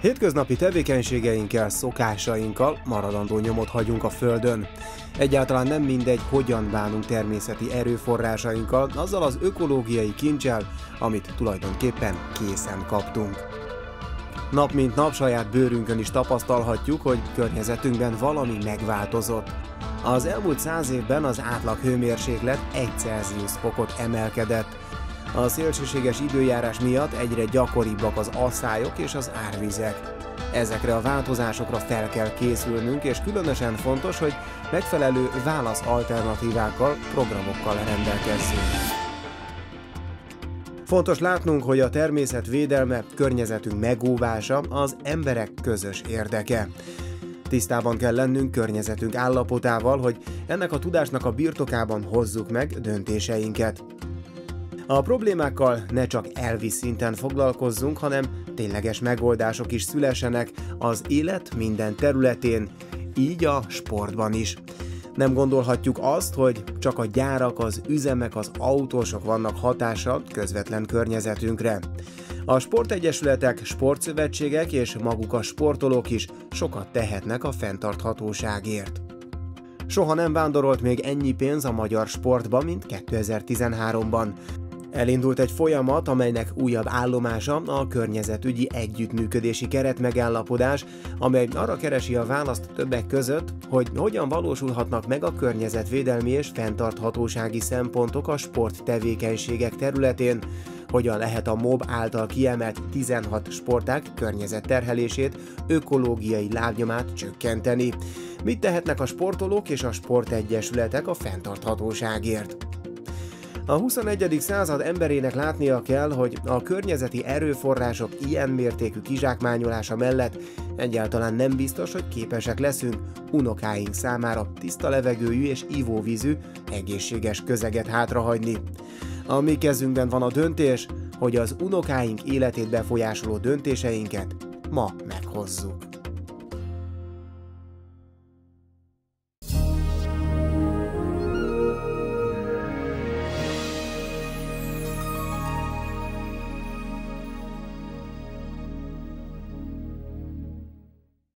Hétköznapi tevékenységeinkkel, szokásainkkal maradandó nyomot hagyunk a Földön. Egyáltalán nem mindegy, hogyan bánunk természeti erőforrásainkkal, azzal az ökológiai kincsel, amit tulajdonképpen készen kaptunk. Nap mint nap saját bőrünkön is tapasztalhatjuk, hogy környezetünkben valami megváltozott. Az elmúlt 100 évben az átlag hőmérséklet 1 Celsius fokot emelkedett. A szélsőséges időjárás miatt egyre gyakoribbak az asszályok és az árvizek. Ezekre a változásokra fel kell készülnünk, és különösen fontos, hogy megfelelő válaszalternatívákkal, programokkal rendelkezzünk. Fontos látnunk, hogy a természet védelme, környezetünk megóvása az emberek közös érdeke. Tisztában kell lennünk környezetünk állapotával, hogy ennek a tudásnak a birtokában hozzuk meg döntéseinket. A problémákkal ne csak elvi szinten foglalkozzunk, hanem tényleges megoldások is szülessenek az élet minden területén, így a sportban is. Nem gondolhatjuk azt, hogy csak a gyárak, az üzemek, az autósok vannak hatással közvetlen környezetünkre. A sportegyesületek, sportszövetségek és maguk a sportolók is sokat tehetnek a fenntarthatóságért. Soha nem vándorolt még ennyi pénz a magyar sportba, mint 2013-ban. Elindult egy folyamat, amelynek újabb állomása a környezetügyi együttműködési keretmegállapodás, amely arra keresi a választ többek között, hogy hogyan valósulhatnak meg a környezetvédelmi és fenntarthatósági szempontok a sporttevékenységek területén, hogyan lehet a MOB által kiemelt 16 sportág környezetterhelését, ökológiai lábnyomát csökkenteni. Mit tehetnek a sportolók és a sportegyesületek a fenntarthatóságért? A 21. század emberének látnia kell, hogy a környezeti erőforrások ilyen mértékű kizsákmányolása mellett egyáltalán nem biztos, hogy képesek leszünk unokáink számára tiszta levegőjű és ivóvízű, egészséges közeget hátrahagyni. A mi kezünkben van a döntés, hogy az unokáink életét befolyásoló döntéseinket ma meghozzuk.